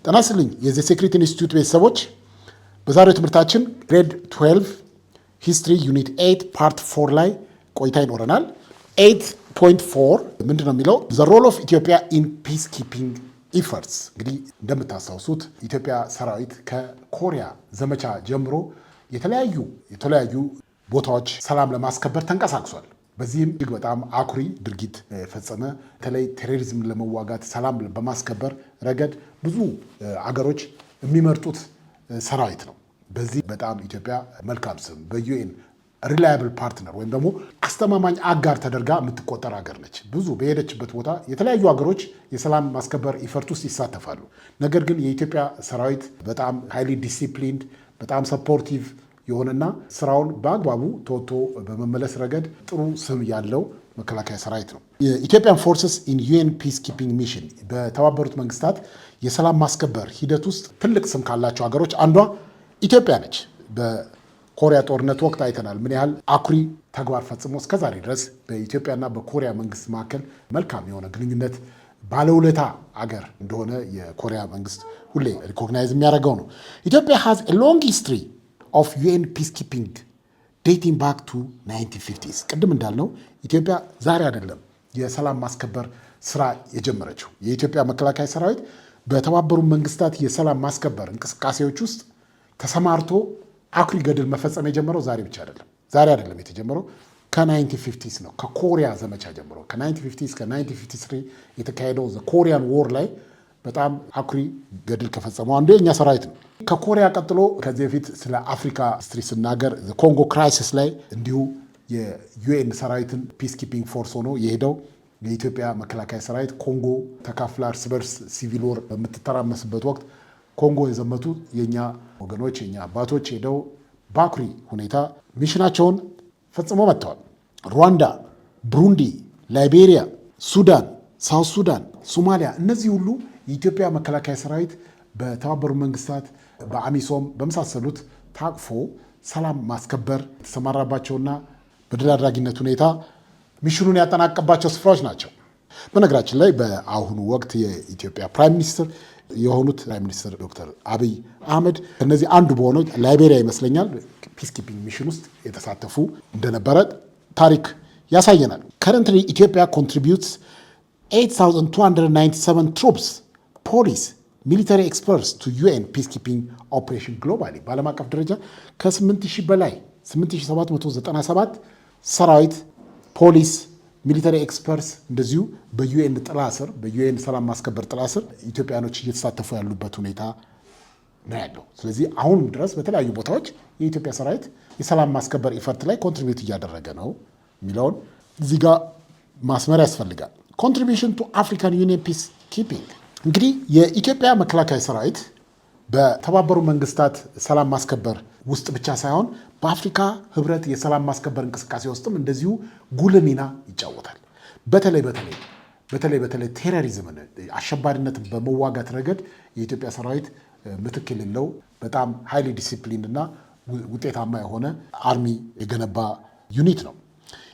ጤና ይስጥልኝ የዘ ሴክሬት ኢንስቲትዩት ቤተሰቦች በዛሬው ትምህርታችን ግሬድ 12 ሂስትሪ ዩኒት 8 ፓርት 4 ላይ ቆይታ ይኖረናል። 8.4 ምንድነው የሚለው the role of Ethiopia in peacekeeping efforts። እንግዲህ እንደምታስታውሱት ኢትዮጵያ ሰራዊት ከኮሪያ ዘመቻ ጀምሮ የተለያዩ ቦታዎች ሰላም ለማስከበር ተንቀሳቅሷል። በዚህም እጅግ በጣም አኩሪ ድርጊት ፈጸመ። በተለይ ቴሮሪዝም ለመዋጋት ሰላም በማስከበር ረገድ ብዙ አገሮች የሚመርጡት ሰራዊት ነው። በዚህ በጣም ኢትዮጵያ መልካም ስም በዩኤን ሪላያብል ፓርትነር ወይም ደግሞ አስተማማኝ አጋር ተደርጋ የምትቆጠር ሀገር ነች። ብዙ በሄደችበት ቦታ የተለያዩ ሀገሮች የሰላም ማስከበር ኢፈርት ውስጥ ይሳተፋሉ። ነገር ግን የኢትዮጵያ ሰራዊት በጣም ሃይሊ ዲሲፕሊንድ በጣም ሰፖርቲቭ የሆነና ስራውን በአግባቡ ተወጥቶ በመመለስ ረገድ ጥሩ ስም ያለው መከላከያ ሰራዊት ነው። የኢትዮጵያን ፎርስስ ኢን ዩኤን ፒስ ኪፒንግ ሚሽን በተባበሩት መንግስታት የሰላም ማስከበር ሂደት ውስጥ ትልቅ ስም ካላቸው ሀገሮች አንዷ ኢትዮጵያ ነች። በኮሪያ ጦርነት ወቅት አይተናል ምን ያህል አኩሪ ተግባር ፈጽሞ እስከዛሬ ድረስ በኢትዮጵያና በኮሪያ መንግስት መካከል መልካም የሆነ ግንኙነት ባለውለታ አገር እንደሆነ የኮሪያ መንግስት ሁሌ ሪኮግናይዝ የሚያደርገው ነው። ኢትዮጵያ ሃዝ ኤ ሎንግ ሂስትሪ of UN peacekeeping dating back to 1950s። ቅድም እንዳልነው ኢትዮጵያ ዛሬ አይደለም የሰላም ማስከበር ስራ የጀመረችው። የኢትዮጵያ መከላከያ ሰራዊት በተባበሩት መንግስታት የሰላም ማስከበር እንቅስቃሴዎች ውስጥ ተሰማርቶ አኩሪ ገድል መፈጸም የጀመረው ዛሬ ብቻ አይደለም። ዛሬ አይደለም የተጀመረው ከ1950s ነው። ከኮሪያ ዘመቻ ጀምሮ ከ1950 እስከ 1953 የተካሄደው ኮሪያን ዎር ላይ በጣም አኩሪ ገድል ከፈጸመው አንዱ የኛ ሰራዊት ነው። ከኮሪያ ቀጥሎ ከዚህ በፊት ስለ አፍሪካ ሂስትሪ ስናገር ኮንጎ ክራይሲስ ላይ እንዲሁ የዩኤን ሰራዊትን ፒስ ኪፒንግ ፎርስ ሆኖ የሄደው የኢትዮጵያ መከላከያ ሰራዊት ኮንጎ ተካፍላ እርስ በርስ ሲቪል ወር በምትተራመስበት ወቅት ኮንጎ የዘመቱ የኛ ወገኖች የኛ አባቶች ሄደው በአኩሪ ሁኔታ ሚሽናቸውን ፈጽሞ መጥተዋል። ሩዋንዳ፣ ብሩንዲ፣ ላይቤሪያ፣ ሱዳን፣ ሳውት ሱዳን፣ ሶማሊያ እነዚህ ሁሉ የኢትዮጵያ መከላከያ ሰራዊት በተባበሩ መንግስታት በአሚሶም በመሳሰሉት ታቅፎ ሰላም ማስከበር የተሰማራባቸውና በድል አድራጊነት ሁኔታ ሚሽኑን ያጠናቀባቸው ስፍራዎች ናቸው። በነገራችን ላይ በአሁኑ ወቅት የኢትዮጵያ ፕራይም ሚኒስትር የሆኑት ፕራይም ሚኒስትር ዶክተር አብይ አህመድ ከነዚህ አንዱ በሆነው ላይቤሪያ ይመስለኛል ፒስ ኪፒንግ ሚሽን ውስጥ የተሳተፉ እንደነበረ ታሪክ ያሳየናል። ከረንትሊ ኢትዮጵያ ኮንትሪቢዩትስ 8,297 ትሩፕስ ፖሊስ ሚሊተሪ ኤክስፐርትስ ቱ ዩኤን ፒስኪፒንግ ኦፕሬሽን ግሎባሊ በዓለም አቀፍ ደረጃ ከ8,000 በላይ 8,797 ሰራዊት ፖሊስ ሚሊተሪ ኤክስፐርትስ እንደዚሁ በዩኤን ጥላ ስር በዩኤን ሰላም ማስከበር ጥላ ስር ኢትዮጵያኖች እየተሳተፉ ያሉበት ሁኔታ ነው ያለው። ስለዚህ አሁንም ድረስ በተለያዩ ቦታዎች የኢትዮጵያ ሰራዊት የሰላም ማስከበር ኢፈርት ላይ ኮንትሪቢዩት እያደረገ ነው የሚለውን እዚህ ጋር ማስመር ያስፈልጋል። ኮንትሪቢዩሽን ቱ አፍሪካን ዩኒየን ፒስ ኪፒንግ እንግዲህ የኢትዮጵያ መከላከያ ሰራዊት በተባበሩ መንግስታት ሰላም ማስከበር ውስጥ ብቻ ሳይሆን በአፍሪካ ህብረት የሰላም ማስከበር እንቅስቃሴ ውስጥም እንደዚሁ ጉልህ ሚና ይጫወታል። በተለይ ቴሮሪዝምን አሸባሪነትን በመዋጋት ረገድ የኢትዮጵያ ሰራዊት ምትክ የሌለው በጣም ሃይሊ ዲሲፕሊን እና ውጤታማ የሆነ አርሚ የገነባ ዩኒት ነው።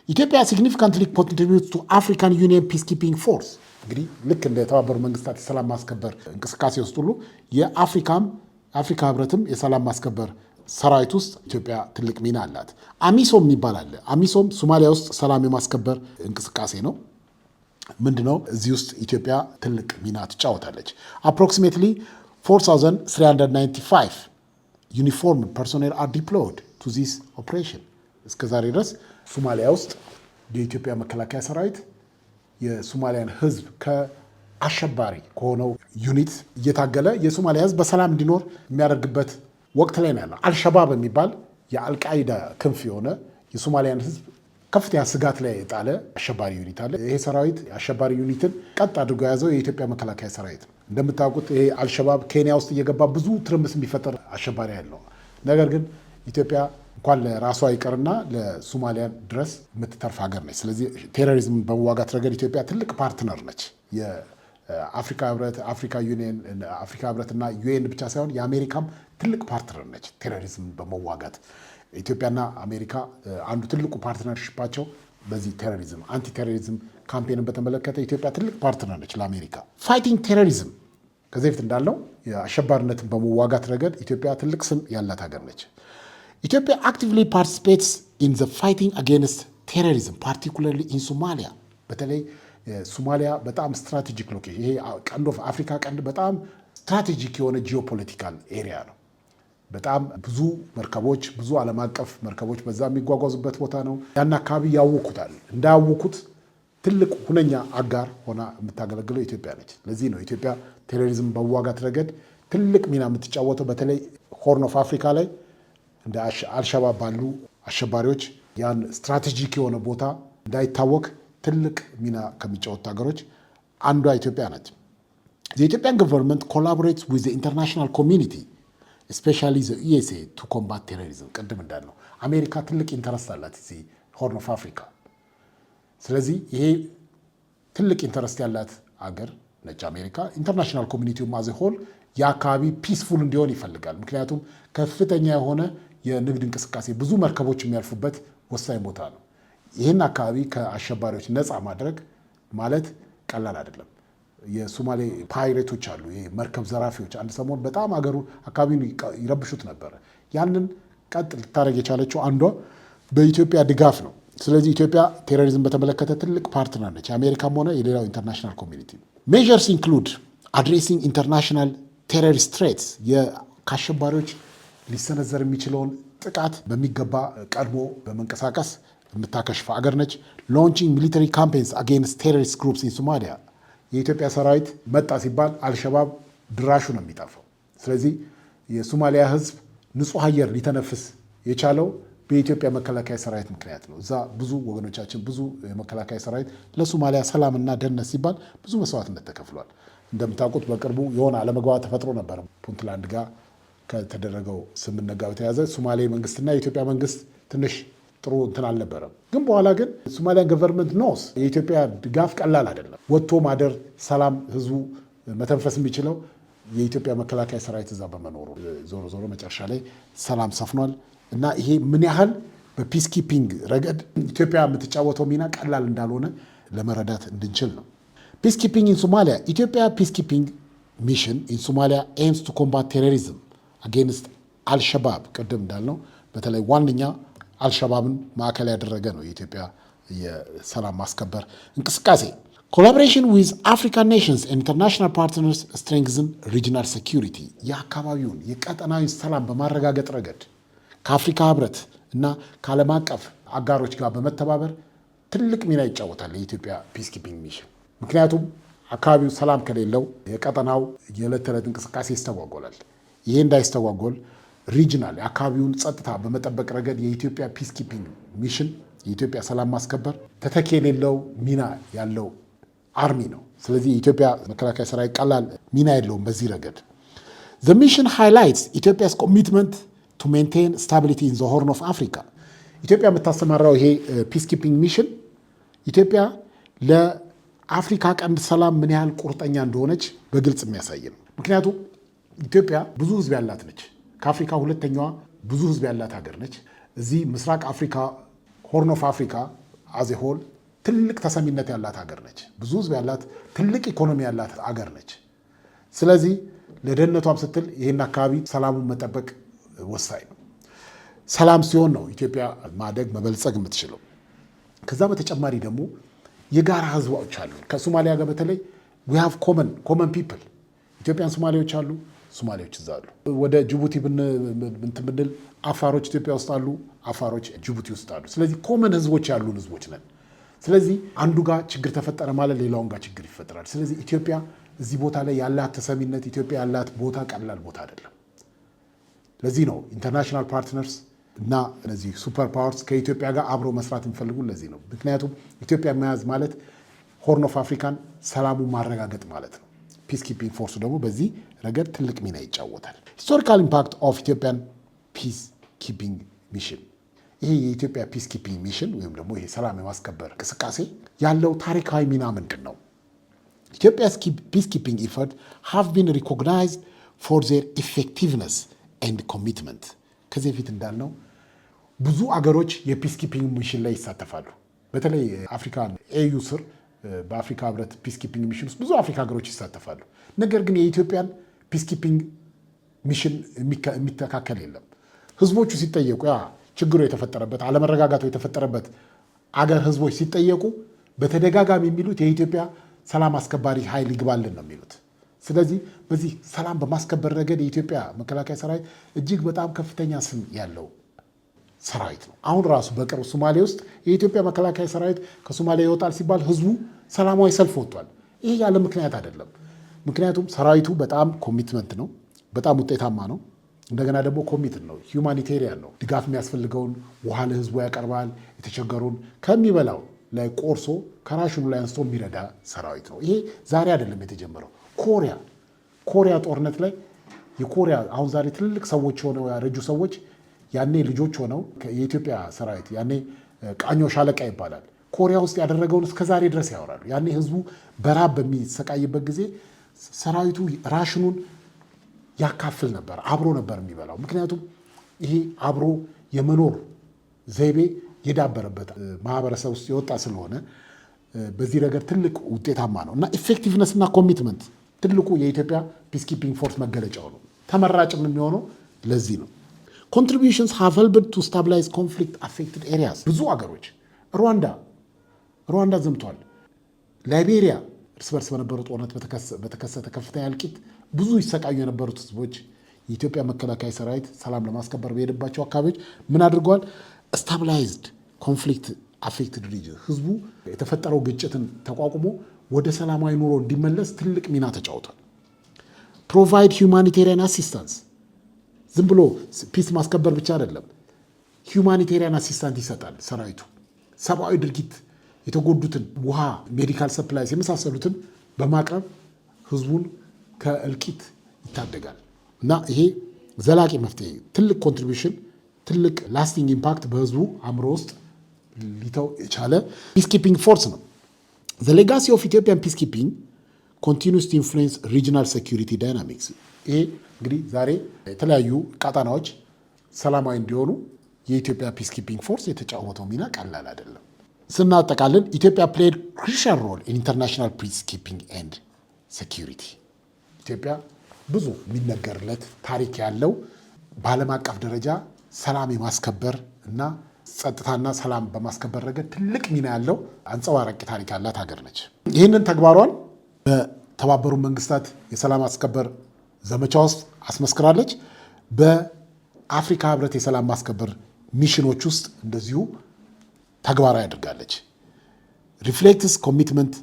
ኢትዮጵያ ሲግኒፊካንትሊ ኮንትሪቢዩትስ ቱ አፍሪካን ዩኒየን ፒስኪፒንግ ፎርስ እንግዲህ ልክ እንደ ተባበሩ መንግስታት የሰላም ማስከበር እንቅስቃሴ ውስጥ ሁሉ የአፍሪካ ህብረትም የሰላም ማስከበር ሰራዊት ውስጥ ኢትዮጵያ ትልቅ ሚና አላት። አሚሶም የሚባል አለ። አሚሶም ሶማሊያ ውስጥ ሰላም የማስከበር እንቅስቃሴ ነው። ምንድነው? እዚህ ውስጥ ኢትዮጵያ ትልቅ ሚና ትጫወታለች። አፕሮክሲሜትሊ 4,395 ዩኒፎርም ፐርሶኔል አር ዲፕሎይድ ቱ ዚስ ኦፕሬሽን። እስከዛሬ ድረስ ሶማሊያ ውስጥ የኢትዮጵያ መከላከያ ሰራዊት የሶማሊያን ህዝብ ከአሸባሪ ከሆነው ዩኒት እየታገለ የሶማሊያ ህዝብ በሰላም እንዲኖር የሚያደርግበት ወቅት ላይ ነው ያለው። አልሸባብ የሚባል የአልቃይዳ ክንፍ የሆነ የሶማሊያን ህዝብ ከፍተኛ ስጋት ላይ የጣለ አሸባሪ ዩኒት አለ። ይሄ ሰራዊት አሸባሪ ዩኒትን ቀጥ አድርጎ የያዘው የኢትዮጵያ መከላከያ ሰራዊት ነው። እንደምታውቁት ይሄ አልሸባብ ኬንያ ውስጥ እየገባ ብዙ ትርምስ የሚፈጠር አሸባሪ ያለው፣ ነገር ግን ኢትዮጵያ እንኳን ለራሷ ይቀርና ለሶማሊያ ድረስ የምትተርፍ ሀገር ነች። ስለዚህ ቴሮሪዝም በመዋጋት ረገድ ኢትዮጵያ ትልቅ ፓርትነር ነች። የአፍሪካ ህብረት፣ አፍሪካ ዩኒየን፣ አፍሪካ ህብረትና ዩኤን ብቻ ሳይሆን የአሜሪካም ትልቅ ፓርትነር ነች ቴሮሪዝም በመዋጋት። ኢትዮጵያና አሜሪካ አንዱ ትልቁ ፓርትነርሺፓቸው በዚህ ቴሮሪዝም አንቲ ቴሮሪዝም ካምፔንን በተመለከተ ኢትዮጵያ ትልቅ ፓርትነር ነች ለአሜሪካ። ፋይቲንግ ቴሮሪዝም ከዚህ በፊት እንዳለው የአሸባሪነትን በመዋጋት ረገድ ኢትዮጵያ ትልቅ ስም ያላት ሀገር ነች። ኢትዮጵያ አክቲቭሊ ፓርቲሲፔትስ ኢን ዘ ፋይቲንግ አጌንስት ቴሮሪዝም ፓርቲኩላርሊ ኢን ሶማሊያ። በተለይ ሶማሊያ በጣም ስትራቴጂክ ሎኬሽን፣ ይሄ ቀንድ ኦፍ አፍሪካ ቀንድ በጣም ስትራቴጂክ የሆነ ጂኦፖለቲካል ኤሪያ ነው። በጣም ብዙ መርከቦች፣ ብዙ ዓለም አቀፍ መርከቦች በዛ የሚጓጓዙበት ቦታ ነው። ያን አካባቢ ያውኩታል። እንዳያውኩት ትልቅ ሁነኛ አጋር ሆና የምታገለግለው ኢትዮጵያ ነች። ለዚህ ነው ኢትዮጵያ ቴሮሪዝም በመዋጋት ረገድ ትልቅ ሚና የምትጫወተው። በተለይ ሆርን ኦፍ አፍሪካ ላይ እንደ አልሸባብ ባሉ አሸባሪዎች ያን ስትራቴጂክ የሆነ ቦታ እንዳይታወክ ትልቅ ሚና ከሚጫወቱ ሀገሮች አንዷ ኢትዮጵያ ነች። የኢትዮጵያን ገቨርንመንት ኮላቦሬትስ ዊዝ ኢንተርናሽናል ኮሚኒቲ ስፔሻሊ ዘ ዩኤስኤ ቱ ኮምባት ቴሮሪዝም። ቅድም እንዳልነው አሜሪካ ትልቅ ኢንተረስት አላት እዚህ ሆርን ኦፍ አፍሪካ። ስለዚህ ይሄ ትልቅ ኢንተረስት ያላት አገር ነች አሜሪካ። ኢንተርናሽናል ኮሚኒቲው ማዘሆል የአካባቢ ፒስፉል እንዲሆን ይፈልጋል። ምክንያቱም ከፍተኛ የሆነ የንግድ እንቅስቃሴ ብዙ መርከቦች የሚያልፉበት ወሳኝ ቦታ ነው። ይህን አካባቢ ከአሸባሪዎች ነፃ ማድረግ ማለት ቀላል አይደለም። የሶማሌ ፓይሬቶች አሉ፣ መርከብ ዘራፊዎች። አንድ ሰሞን በጣም አገሩ አካባቢውን ይረብሹት ነበረ። ያንን ቀጥ ልታደርግ የቻለችው አንዷ በኢትዮጵያ ድጋፍ ነው። ስለዚህ ኢትዮጵያ ቴሮሪዝም በተመለከተ ትልቅ ፓርትነር ነች፣ የአሜሪካም ሆነ የሌላው ኢንተርናሽናል ኮሚኒቲ። ሜዠርስ ኢንክሉድ አድሬሲንግ ኢንተርናሽናል ቴሮሪስት ትሬትስ፣ ከአሸባሪዎች ሊሰነዘር የሚችለውን ጥቃት በሚገባ ቀድሞ በመንቀሳቀስ የምታከሽፈ አገር ነች። ሎንቺንግ ሚሊተሪ ካምፔንስ አጌንስት ቴሮሪስት ግሩፕስ ኢን ሶማሊያ። የኢትዮጵያ ሰራዊት መጣ ሲባል አልሸባብ ድራሹ ነው የሚጠፋው። ስለዚህ የሶማሊያ ሕዝብ ንጹህ አየር ሊተነፍስ የቻለው በኢትዮጵያ መከላከያ ሰራዊት ምክንያት ነው። እዛ ብዙ ወገኖቻችን፣ ብዙ የመከላከያ ሰራዊት ለሶማሊያ ሰላምና ደህንነት ሲባል ብዙ መስዋዕትነት ተከፍሏል። እንደምታውቁት በቅርቡ የሆነ አለመግባባት ተፈጥሮ ነበር ፑንትላንድ ጋር ከተደረገው ስምምነት ጋር በተያያዘ ሶማሌ መንግስትና የኢትዮጵያ መንግስት ትንሽ ጥሩ እንትን አልነበረም። ግን በኋላ ግን ሶማሊያን ገቨርንመንት ኖስ የኢትዮጵያ ድጋፍ ቀላል አይደለም። ወጥቶ ማደር፣ ሰላም ህዝቡ መተንፈስ የሚችለው የኢትዮጵያ መከላከያ ሰራዊት እዛ በመኖሩ ዞሮ ዞሮ መጨረሻ ላይ ሰላም ሰፍኗል። እና ይሄ ምን ያህል በፒስ ኪፒንግ ረገድ ኢትዮጵያ የምትጫወተው ሚና ቀላል እንዳልሆነ ለመረዳት እንድንችል ነው። ፒስ ኪፒንግ ኢን ሶማሊያ። ኢትዮጵያ ፒስ ኪፒንግ ሚሽን ኢን ሶማሊያ ኤምስ ቱ ኮምባት ቴሮሪዝም አጌንስት አልሸባብ። ቅድም እንዳልነው በተለይ ዋነኛ አልሸባብን ማዕከል ያደረገ ነው የኢትዮጵያ የሰላም ማስከበር እንቅስቃሴ። ኮላቦሬሽን ዊዝ አፍሪካን ኔሽንስ ኢንተርናሽናል ፓርትነርስ ስትሬንግዝን ሪጂናል ሴኪሪቲ። የአካባቢውን የቀጠናዊ ሰላም በማረጋገጥ ረገድ ከአፍሪካ ህብረት እና ከዓለም አቀፍ አጋሮች ጋር በመተባበር ትልቅ ሚና ይጫወታል የኢትዮጵያ ፒስ ኪፒንግ ሚሽን። ምክንያቱም አካባቢው ሰላም ከሌለው የቀጠናው የዕለት ተዕለት እንቅስቃሴ ይስተጓጎላል። ይሄ እንዳይስተጓጎል ሪጂናል የአካባቢውን ጸጥታ በመጠበቅ ረገድ የኢትዮጵያ ፒስ ኪፒንግ ሚሽን የኢትዮጵያ ሰላም ማስከበር ተተኪ የሌለው ሚና ያለው አርሚ ነው። ስለዚህ የኢትዮጵያ መከላከያ ሰራዊት ቀላል ሚና የለውም በዚህ ረገድ። ዘ ሚሽን ሃይላይትስ ኢትዮጵያስ ኮሚትመንት ቱ ሜንቴን ስታቢሊቲ ኢን ዘ ሆርን ኦፍ አፍሪካ። ኢትዮጵያ የምታሰማራው ይሄ ፒስ ኪፒንግ ሚሽን ኢትዮጵያ ለአፍሪካ ቀንድ ሰላም ምን ያህል ቁርጠኛ እንደሆነች በግልጽ የሚያሳይ ነው። ምክንያቱም ኢትዮጵያ ብዙ ህዝብ ያላት ነች። ከአፍሪካ ሁለተኛዋ ብዙ ህዝብ ያላት ሀገር ነች። እዚህ ምስራቅ አፍሪካ ሆርን ኦፍ አፍሪካ አዜ ሆል ትልቅ ተሰሚነት ያላት ሀገር ነች። ብዙ ህዝብ ያላት ትልቅ ኢኮኖሚ ያላት ሀገር ነች። ስለዚህ ለደህንነቷም ስትል ይህን አካባቢ ሰላሙን መጠበቅ ወሳኝ ነው። ሰላም ሲሆን ነው ኢትዮጵያ ማደግ መበልጸግ የምትችለው። ከዛ በተጨማሪ ደግሞ የጋራ ህዝቦች አሉ። ከሶማሊያ ጋር በተለይ we have common people ኢትዮጵያን ሶማሌዎች አሉ፣ ሶማሌዎች እዛ አሉ። ወደ ጅቡቲ ብንል አፋሮች ኢትዮጵያ ውስጥ አሉ፣ አፋሮች ጅቡቲ ውስጥ አሉ። ስለዚህ ኮመን ህዝቦች ያሉን ህዝቦች ነን። ስለዚህ አንዱ ጋር ችግር ተፈጠረ ማለት ሌላውን ጋር ችግር ይፈጠራል። ስለዚህ ኢትዮጵያ እዚህ ቦታ ላይ ያላት ተሰሚነት፣ ኢትዮጵያ ያላት ቦታ ቀላል ቦታ አይደለም። ለዚህ ነው ኢንተርናሽናል ፓርትነርስ እና እነዚህ ሱፐር ፓወርስ ከኢትዮጵያ ጋር አብሮ መስራት የሚፈልጉ። ለዚህ ነው ምክንያቱም ኢትዮጵያ መያዝ ማለት ሆርን ኦፍ አፍሪካን ሰላሙን ማረጋገጥ ማለት ነው። ፒስ ኪፒንግ ፎርሱ ደግሞ በዚህ ረገድ ትልቅ ሚና ይጫወታል። ሂስቶሪካል ኢምፓክት ኦፍ ኢትዮጵያን ፒስ ኪፒንግ ሚሽን። ይሄ የኢትዮጵያ ፒስ ኪፒንግ ሚሽን ወይም ደግሞ ይሄ ሰላም የማስከበር እንቅስቃሴ ያለው ታሪካዊ ሚና ምንድን ነው? ኢትዮጵያስ ፒስ ኪፒንግ ኢፈርት ሃቭ ቢን ሪኮግናይዝድ ፎር ዜር ኢፌክቲቭነስ ኤንድ ኮሚትመንት። ከዚህ በፊት እንዳልነው ብዙ አገሮች የፒስ ኪፒንግ ሚሽን ላይ ይሳተፋሉ። በተለይ አፍሪካ ኤዩ ስር በአፍሪካ ህብረት ፒስ ኪፒንግ ሚሽን ውስጥ ብዙ አፍሪካ ሀገሮች ይሳተፋሉ። ነገር ግን የኢትዮጵያን ፒስኪፒንግ ሚሽን የሚተካከል የለም። ህዝቦቹ ሲጠየቁ ያ ችግሩ የተፈጠረበት አለመረጋጋቱ የተፈጠረበት አገር ህዝቦች ሲጠየቁ በተደጋጋሚ የሚሉት የኢትዮጵያ ሰላም አስከባሪ ኃይል ይግባልን ነው የሚሉት። ስለዚህ በዚህ ሰላም በማስከበር ረገድ የኢትዮጵያ መከላከያ ሰራዊት እጅግ በጣም ከፍተኛ ስም ያለው ሰራዊት ነው። አሁን ራሱ በቅርብ ሶማሌ ውስጥ የኢትዮጵያ መከላከያ ሰራዊት ከሶማሊያ ይወጣል ሲባል ህዝቡ ሰላማዊ ሰልፍ ወጥቷል። ይሄ ያለ ምክንያት አይደለም። ምክንያቱም ሰራዊቱ በጣም ኮሚትመንት ነው፣ በጣም ውጤታማ ነው። እንደገና ደግሞ ኮሚትድ ነው፣ ሂውማኒቴሪያን ነው። ድጋፍ የሚያስፈልገውን ውሃ ለህዝቡ ያቀርባል። የተቸገሩን ከሚበላው ላይ ቆርሶ ከራሽኑ ላይ አንስቶ የሚረዳ ሰራዊት ነው። ይሄ ዛሬ አይደለም የተጀመረው። ኮሪያ ጦርነት ላይ የኮሪያ አሁን ዛሬ ትልልቅ ሰዎች ሆነው ያረጁ ሰዎች ያኔ ልጆች ሆነው የኢትዮጵያ ሰራዊት ያኔ ቃኞ ሻለቃ ይባላል ኮሪያ ውስጥ ያደረገውን እስከ ዛሬ ድረስ ያወራሉ። ያኔ ህዝቡ በራብ በሚሰቃይበት ጊዜ ሰራዊቱ ራሽኑን ያካፍል ነበር፣ አብሮ ነበር የሚበላው። ምክንያቱም ይሄ አብሮ የመኖር ዘይቤ የዳበረበት ማህበረሰብ ውስጥ የወጣ ስለሆነ በዚህ ረገድ ትልቅ ውጤታማ ነው እና ኢፌክቲቭነስ እና ኮሚትመንት ትልቁ የኢትዮጵያ ፒስኪፒንግ ፎርስ መገለጫው ነው። ተመራጭም የሚሆነው ለዚህ ነው። ኮንትሪቢዩሽንስ ሃቭ ሄልፕድ ቱ ስታቢላይዝ ኮንፍሊክት አፌክትድ ኤሪያስ። ብዙ አገሮች ሩዋንዳ ዘምቷል። ላይቤሪያ እርስ በርስ በነበረው ጦርነት በተከሰተ ከፍተኛ እልቂት ብዙ ይሰቃዩ የነበሩት ህዝቦች የኢትዮጵያ መከላከያ ሰራዊት ሰላም ለማስከበር በሄደባቸው አካባቢዎች ምን አድርገዋል? ስታቢላይዝድ ኮንፍሊክት አፌክትድ ሪጅን። ህዝቡ የተፈጠረው ግጭትን ተቋቁሞ ወደ ሰላማዊ ኑሮ እንዲመለስ ትልቅ ሚና ተጫውቷል። ፕሮቫይድ ሁማኒቴሪያን አሲስታንስ። ዝም ብሎ ፒስ ማስከበር ብቻ አይደለም፣ ሁማኒቴሪያን አሲስታንስ ይሰጣል ሰራዊቱ። ሰብአዊ ድርጊት የተጎዱትን ውሃ፣ ሜዲካል ሰፕላይስ የመሳሰሉትን በማቅረብ ህዝቡን ከእልቂት ይታደጋል እና ይሄ ዘላቂ መፍትሄ፣ ትልቅ ኮንትሪቢሽን፣ ትልቅ ላስቲንግ ኢምፓክት በህዝቡ አእምሮ ውስጥ ሊተው የቻለ ፒስኪፒንግ ፎርስ ነው። ዘ ሌጋሲ ኦፍ ኢትዮጵያን ፒስኪፒንግ ኮንቲኒውስ ቱ ኢንፍሉዌንስ ሪጂናል ሴኩሪቲ ዳይናሚክስ። ይሄ እንግዲህ ዛሬ የተለያዩ ቀጠናዎች ሰላማዊ እንዲሆኑ የኢትዮጵያ ፒስኪፒንግ ፎርስ የተጫወተው ሚና ቀላል አይደለም። ስናጠቃልል ኢትዮጵያ ፕሌድ ክሩሻል ሮል ኢን ኢንተርናሽናል ፒስኪፒንግ ኤንድ ሴኩሪቲ። ኢትዮጵያ ብዙ የሚነገርለት ታሪክ ያለው በዓለም አቀፍ ደረጃ ሰላም የማስከበር እና ጸጥታና ሰላም በማስከበር ረገድ ትልቅ ሚና ያለው አንጸባራቂ ታሪክ ያላት ሀገር ነች። ይህንን ተግባሯን በተባበሩት መንግስታት የሰላም ማስከበር ዘመቻ ውስጥ አስመስክራለች። በአፍሪካ ህብረት የሰላም ማስከበር ሚሽኖች ውስጥ እንደዚሁ ተግባራዊ አድርጋለች። ሪፍሌክትስ ኮሚትመንት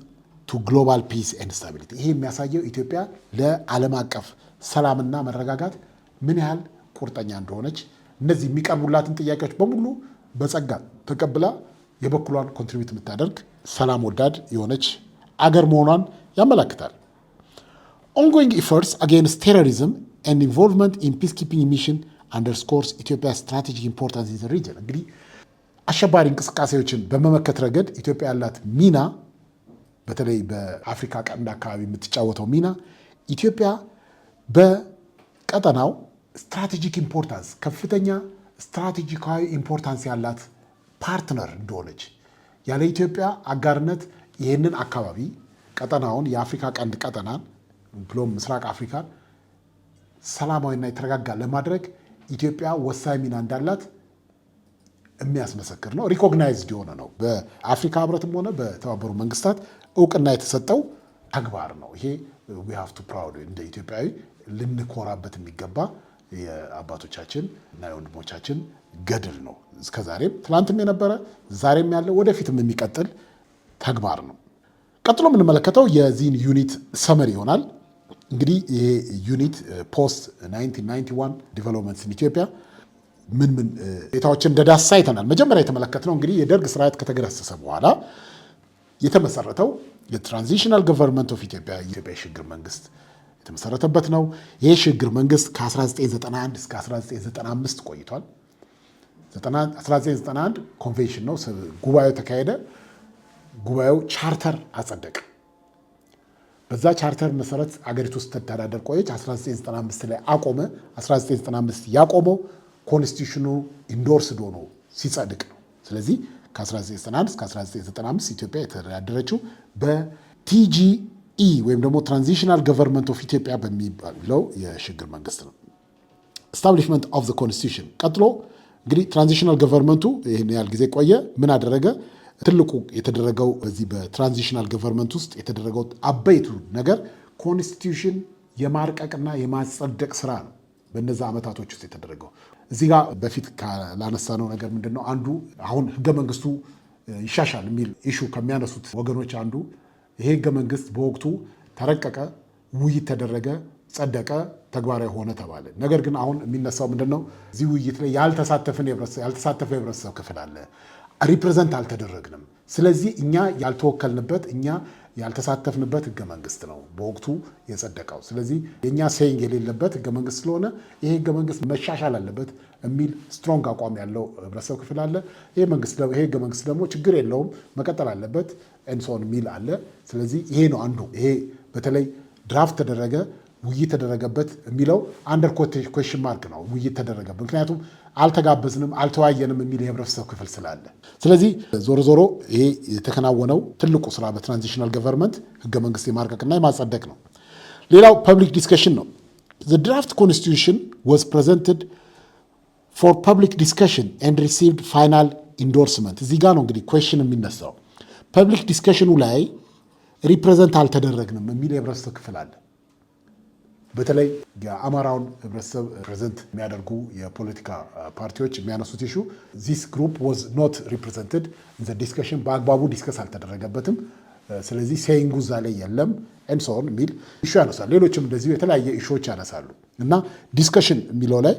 ቱ ግሎባል ፒስ ኤንድ ስታቢሊቲ። ይሄ የሚያሳየው ኢትዮጵያ ለዓለም አቀፍ ሰላምና መረጋጋት ምን ያህል ቁርጠኛ እንደሆነች፣ እነዚህ የሚቀርቡላትን ጥያቄዎች በሙሉ በጸጋ ተቀብላ የበኩሏን ኮንትሪቢዩት የምታደርግ ሰላም ወዳድ የሆነች አገር መሆኗን ያመለክታል። ኦንጎይንግ ኢፈርትስ አጌንስት ቴሮሪዝም ኤንድ ኢንቮልቭመንት ኢን ፒስኪፒንግ ሚሽን አንደርስኮርስ ኢትዮጵያ ስትራቴጂክ ኢምፖርታንስ ኢን ዘ ሪጅን። እንግዲህ አሸባሪ እንቅስቃሴዎችን በመመከት ረገድ ኢትዮጵያ ያላት ሚና፣ በተለይ በአፍሪካ ቀንድ አካባቢ የምትጫወተው ሚና ኢትዮጵያ በቀጠናው ስትራቴጂክ ኢምፖርታንስ ከፍተኛ ስትራቴጂካዊ ኢምፖርታንስ ያላት ፓርትነር እንደሆነች፣ ያለ ኢትዮጵያ አጋርነት ይህንን አካባቢ ቀጠናውን የአፍሪካ ቀንድ ቀጠናን ብሎም ምስራቅ አፍሪካን ሰላማዊና የተረጋጋ ለማድረግ ኢትዮጵያ ወሳኝ ሚና እንዳላት የሚያስመሰክር ነው። ሪኮግናይዝድ የሆነ ነው። በአፍሪካ ህብረትም ሆነ በተባበሩ መንግስታት እውቅና የተሰጠው ተግባር ነው። ይሄ ዊ ሃቭ ቱ ፕራውድ እንደ ኢትዮጵያዊ ልንኮራበት የሚገባ የአባቶቻችን እና የወንድሞቻችን ገድል ነው። እስከዛሬም ትላንትም የነበረ ዛሬም ያለ ወደፊትም የሚቀጥል ተግባር ነው። ቀጥሎ የምንመለከተው የዚህን ዩኒት ሰመሪ ይሆናል። እንግዲህ ይሄ ዩኒት ፖስት 1991 ዲቨሎፕመንትስ ኢን ኢትዮጵያ ምን ሁኔታዎችን እንደዳሰሰ አይተናል። መጀመሪያ የተመለከትነው እንግዲህ የደርግ ስርዓት ከተገረሰሰ በኋላ የተመሰረተው የትራንዚሽናል ገቨርንመንት ኦፍ ኢትዮጵያ የኢትዮጵያ የሽግግር መንግስት የተመሰረተበት ነው። ይህ ሽግግር መንግስት ከ1991 እስከ 1995 ቆይቷል። 1991 ኮንቬንሽን ነው፣ ጉባኤው ተካሄደ። ጉባኤው ቻርተር አጸደቀ። በዛ ቻርተር መሰረት አገሪቱ ውስጥ ተተዳደር ቆየች። 1995 ላይ አቆመ። 1995 ያቆመው ኮንስቲቱሽኑ ኢንዶርስድ ሆኖ ሲጸድቅ ነው። ስለዚህ ከ1991 እስከ 1995 ኢትዮጵያ የተዳደረችው በቲጂ ወይም ደግሞ ትራንዚሽናል ገቨርንመንት ኦፍ ኢትዮጵያ በሚባለው የሽግግር መንግስት ነው። ስታብሊሽመንት ኦፍ ዘ ኮንስቲቱሽን ቀጥሎ እንግዲህ ትራንዚሽናል ገቨርንመንቱ ይህን ያህል ጊዜ ቆየ። ምን አደረገ? ትልቁ የተደረገው በዚህ በትራንዚሽናል ገቨርንመንት ውስጥ የተደረገው አበይቱ ነገር ኮንስቲቱሽን የማርቀቅና የማጸደቅ ስራ ነው። በእነዛ ዓመታቶች ውስጥ የተደረገው እዚህ ጋር በፊት ላነሳነው ነገር ምንድን ነው? አንዱ አሁን ህገ መንግስቱ ይሻሻል የሚል ኢሹ ከሚያነሱት ወገኖች አንዱ ይሄ ህገ መንግስት በወቅቱ ተረቀቀ፣ ውይይት ተደረገ፣ ጸደቀ፣ ተግባራዊ ሆነ ተባለ። ነገር ግን አሁን የሚነሳው ምንድን ነው? እዚህ ውይይት ላይ ያልተሳተፈ የህብረተሰብ ክፍል አለ፣ ሪፕሬዘንት አልተደረግንም። ስለዚህ እኛ ያልተወከልንበት እኛ ያልተሳተፍንበት ህገ መንግስት ነው በወቅቱ የጸደቀው። ስለዚህ የእኛ ሴይንግ የሌለበት ህገ መንግስት ስለሆነ ይሄ ህገ መንግስት መሻሻል አለበት የሚል ስትሮንግ አቋም ያለው ህብረተሰብ ክፍል አለ። ይሄ ህገ መንግስት ደግሞ ችግር የለውም መቀጠል አለበት ኤንሶን የሚል አለ። ስለዚህ ይሄ ነው አንዱ። ይሄ በተለይ ድራፍት ተደረገ ውይይት ተደረገበት የሚለው አንደር ኮሽን ማርክ ነው። ውይይት ተደረገበት ምክንያቱም አልተጋበዝንም አልተወያየንም የሚል የህብረተሰብ ክፍል ስላለ። ስለዚህ ዞሮ ዞሮ ይሄ የተከናወነው ትልቁ ስራ በትራንዚሽናል ገቨርንመንት ህገ መንግስት የማርቀቅና የማጸደቅ ነው። ሌላው ፐብሊክ ዲስከሽን ነው። The draft constitution was presented for public discussion and received final endorsement። እዚህ ጋር ነው እንግዲህ ኩዌሽን የሚነሳው። ፐብሊክ ዲስከሽኑ ላይ ሪፕሬዘንት አልተደረግንም የሚል የህብረተሰብ ክፍል አለ። በተለይ የአማራውን ህብረተሰብ ፕሬዘንት የሚያደርጉ የፖለቲካ ፓርቲዎች የሚያነሱት ኢሹ ዚስ ግሩፕ ዋዝ ኖት ሪፕሬዘንትድ ኢን ዘ ዲስከሽን፣ በአግባቡ ዲስከስ አልተደረገበትም፣ ስለዚህ ሴይንጉ እዛ ላይ የለም ኤንሶን የሚል ኢሹ ያነሳሉ። ሌሎችም እንደዚሁ የተለያየ ኢሹዎች ያነሳሉ እና ዲስከሽን የሚለው ላይ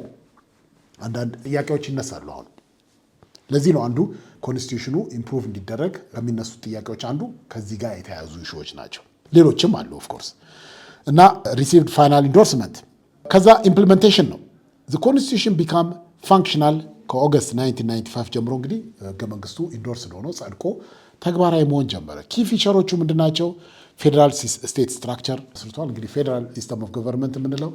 አንዳንድ ጥያቄዎች ይነሳሉ። አሁን ለዚህ ነው አንዱ ኮንስቲቱሽኑ ኢምፕሩቭ እንዲደረግ ከሚነሱት ጥያቄዎች አንዱ ከዚህ ጋር የተያያዙ ኢሹዎች ናቸው። ሌሎችም አሉ ኦፍኮርስ እና ሪሲቭድ ፋይናል ኢንዶርስመንት። ከዛ ኢምፕሊሜንቴሽን ነው። ዘ ኮንስቲቱሽን ቢካም ፋንክሽናል ከኦገስት 1995 ጀምሮ እንግዲህ ህገ መንግስቱ ኢንዶርስ ሆኖ ጸድቆ ተግባራዊ መሆን ጀመረ። ኪ ፊቸሮቹ ምንድናቸው? ፌዴራል ስቴት ስትራክቸር መስርቷል። እንግዲህ ፌዴራል ሲስተም ኦፍ ገቨርንመንት የምንለው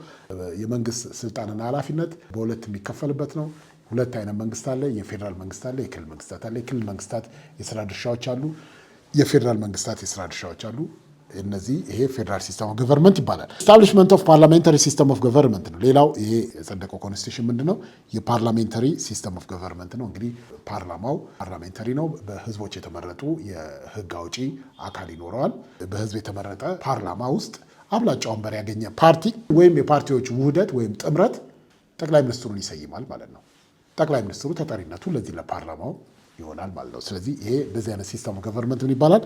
የመንግስት ስልጣንና ኃላፊነት በሁለት የሚከፈልበት ነው። ሁለት አይነት መንግስት አለ። የፌዴራል መንግስት አለ፣ የክልል መንግስታት አለ። የክልል መንግስታት የስራ ድርሻዎች አሉ፣ የፌዴራል መንግስታት የስራ ድርሻዎች አሉ። እነዚህ ይሄ ፌዴራል ሲስተም ኦፍ ገቨርንመንት ይባላል። ኤስታብሊሽመንት ኦፍ ፓርላሜንታሪ ሲስተም ኦፍ ገቨርንመንት ነው። ሌላው ይሄ የጸደቀው ኮንስቲቱሽን ምንድነው? የፓርላሜንታሪ ሲስተም ኦፍ ገቨርንመንት ነው። እንግዲህ ፓርላማው ፓርላሜንታሪ ነው። በህዝቦች የተመረጡ የህግ አውጪ አካል ይኖረዋል። በህዝብ የተመረጠ ፓርላማ ውስጥ አብላጫ ወንበር ያገኘ ፓርቲ ወይም የፓርቲዎች ውህደት ወይም ጥምረት ጠቅላይ ሚኒስትሩን ይሰይማል ማለት ነው። ጠቅላይ ሚኒስትሩ ተጠሪነቱ ለዚህ ለፓርላማው ይሆናል ማለት ነው። ስለዚህ ይሄ እንደዚህ አይነት ሲስተም ኦፍ ገቨርንመንት ምን ይባላል?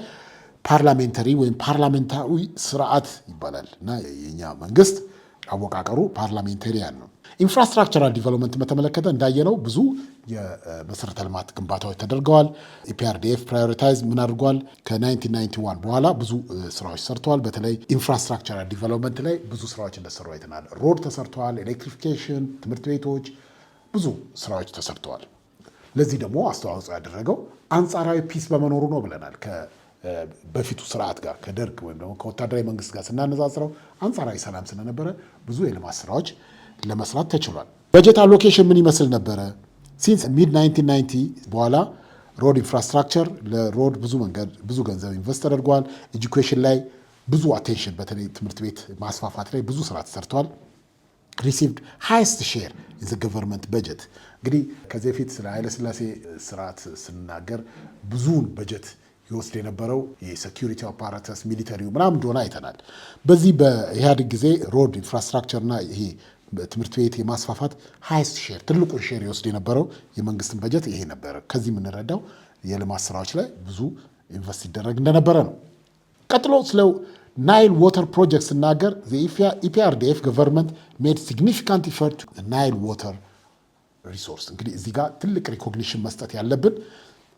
ፓርላሜንታሪ ወይም ፓርላሜንታዊ ስርዓት ይባላል እና የኛ መንግስት አወቃቀሩ ፓርላሜንታሪያን ነው። ኢንፍራስትራክቸራል ዲቨሎፕመንት በተመለከተ እንዳየነው ብዙ የመሰረተ ልማት ግንባታዎች ተደርገዋል። ኢፒአርዲኤፍ ፕራዮሪታይዝ ምን አድርጓል? ከ1991 በኋላ ብዙ ስራዎች ሰርተዋል። በተለይ ኢንፍራስትራክቸራል ዲቨሎፕመንት ላይ ብዙ ስራዎች እንደሰሩ አይተናል። ሮድ ተሰርተዋል፣ ኤሌክትሪፊኬሽን፣ ትምህርት ቤቶች፣ ብዙ ስራዎች ተሰርተዋል። ለዚህ ደግሞ አስተዋጽኦ ያደረገው አንጻራዊ ፒስ በመኖሩ ነው ብለናል። በፊቱ ስርዓት ጋር ከደርግ ወይም ደግሞ ከወታደራዊ መንግስት ጋር ስናነጻጽረው አንጻራዊ ሰላም ስለነበረ ብዙ የልማት ስራዎች ለመስራት ተችሏል። በጀት አሎኬሽን ምን ይመስል ነበረ? ሲንስ ሚድ 1990 በኋላ ሮድ ኢንፍራስትራክቸር ለሮድ ብዙ ገንዘብ ኢንቨስት ተደርጓል። ኤጁኬሽን ላይ ብዙ አቴንሽን፣ በተለይ ትምህርት ቤት ማስፋፋት ላይ ብዙ ስራ ተሰርተዋል። ሪሲቭድ ሃይስት ሼር ኢን ዘ ገቨርንመንት በጀት። እንግዲህ ከዚህ በፊት ስለ ኃይለሥላሴ ስርዓት ስንናገር ብዙውን በጀት ይወስድ የነበረው የሴኪሪቲ አፓራተስ ሚሊተሪው ምናምን እንደሆነ አይተናል። በዚህ በኢህአዴግ ጊዜ ሮድ ኢንፍራስትራክቸርና ይሄ ትምህርት ቤት የማስፋፋት ሃይስት ሼር ትልቁን ሼር ይወስድ የነበረው የመንግስትን በጀት ይሄ ነበረ። ከዚህ የምንረዳው የልማት ስራዎች ላይ ብዙ ኢንቨስት ይደረግ እንደነበረ ነው። ቀጥሎ ስለ ናይል ዋተር ፕሮጀክት ስናገር ኢፒአርዲኤፍ ገቨርንመንት ሜድ ሲግኒፊካንት ኢፈርት ናይል ዋተር ሪሶርስ። እንግዲህ እዚህ ጋር ትልቅ ሪኮግኒሽን መስጠት ያለብን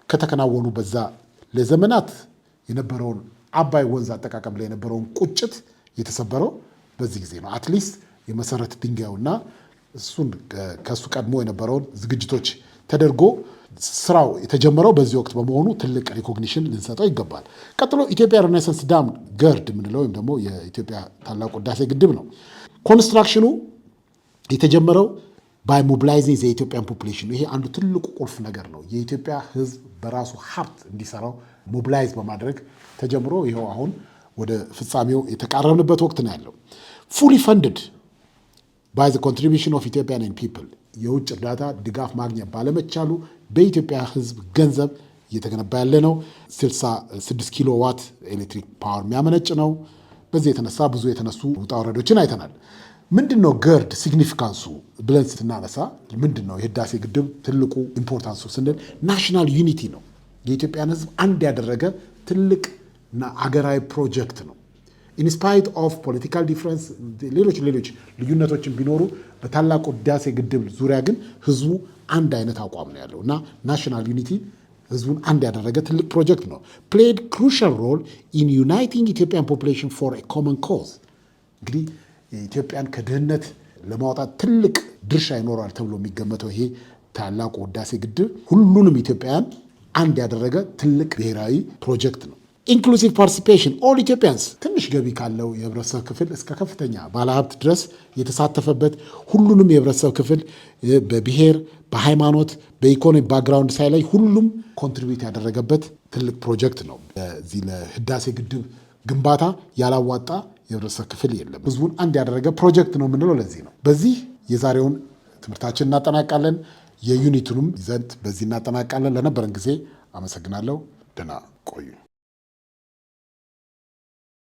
ከተከናወኑ በዛ ለዘመናት የነበረውን አባይ ወንዝ አጠቃቀም ላይ የነበረውን ቁጭት የተሰበረው በዚህ ጊዜ ነው። አትሊስት የመሰረት ድንጋዩና እሱን ከሱ ቀድሞ የነበረውን ዝግጅቶች ተደርጎ ስራው የተጀመረው በዚህ ወቅት በመሆኑ ትልቅ ሪኮግኒሽን ልንሰጠው ይገባል። ቀጥሎ ኢትዮጵያ ሬኔሳንስ ዳም ገርድ የምንለው ወይም ደግሞ የኢትዮጵያ ታላቁ ህዳሴ ግድብ ነው። ኮንስትራክሽኑ የተጀመረው ባይ ሞቢላይዚንግ የኢትዮጵያን ፖፑሌሽን። ይሄ አንዱ ትልቁ ቁልፍ ነገር ነው። የኢትዮጵያ ህዝብ በራሱ ሀብት እንዲሰራው ሞቢላይዝ በማድረግ ተጀምሮ ይኸው አሁን ወደ ፍጻሜው የተቃረብንበት ወቅት ነው ያለው። fully funded by the contribution of Ethiopian people የውጭ እርዳታ ድጋፍ ማግኘት ባለመቻሉ በኢትዮጵያ ሕዝብ ገንዘብ እየተገነባ ያለ ነው። 66 ኪሎ ዋት ኤሌክትሪክ ፓወር የሚያመነጭ ነው። በዚህ የተነሳ ብዙ የተነሱ ውጣ ወረዶችን አይተናል። ምንድነው ገርድ ሲግኒፊካንሱ ብለን ስናነሳ ምንድነው የህዳሴ ግድብ ትልቁ ኢምፖርታንሱ ስንል ናሽናል ዩኒቲ ነው። የኢትዮጵያን ሕዝብ አንድ ያደረገ ትልቅና አገራዊ ፕሮጀክት ነው። ኢንስፓይት ኦፍ ፖለቲካል ዲፍረንስ ሌሎች ልዩነቶችን ቢኖሩ በታላቁ ህዳሴ ግድብ ዙሪያ ግን ህዝቡ አንድ አይነት አቋም ነው ያለው እና ናሽናል ዩኒቲ ህዝቡን አንድ ያደረገ ትልቅ ፕሮጀክት ነው። ፕሌድ ክሩሻል ሮል ኢን ዩናይቲንግ ኢትዮጵያን ፖፑሌሽን ፎር ኤ ኮመን ኮዝ እንግዲህ ኢትዮጵያን ከድህነት ለማውጣት ትልቅ ድርሻ ይኖራል ተብሎ የሚገመተው ይሄ ታላቁ ህዳሴ ግድብ ሁሉንም ኢትዮጵያውያን አንድ ያደረገ ትልቅ ብሔራዊ ፕሮጀክት ነው። ኢንክሉሲቭ ፓርቲሲፔሽን ኦል ኢትዮጵያንስ ትንሽ ገቢ ካለው የህብረተሰብ ክፍል እስከ ከፍተኛ ባለሀብት ድረስ የተሳተፈበት ሁሉንም የህብረተሰብ ክፍል በብሔር፣ በሃይማኖት፣ በኢኮኖሚ ባክግራውንድ ሳይለይ ሁሉም ኮንትሪቢዩት ያደረገበት ትልቅ ፕሮጀክት ነው። ለዚህ ለህዳሴ ግድብ ግንባታ ያላዋጣ የህብረተሰብ ክፍል የለም። ህዝቡን አንድ ያደረገ ፕሮጀክት ነው የምንለው ለዚህ ነው። በዚህ የዛሬውን ትምህርታችን እናጠናቃለን። የዩኒቱንም ይዘንት በዚህ እናጠናቃለን። ለነበረን ጊዜ አመሰግናለሁ። ደህና ቆዩ።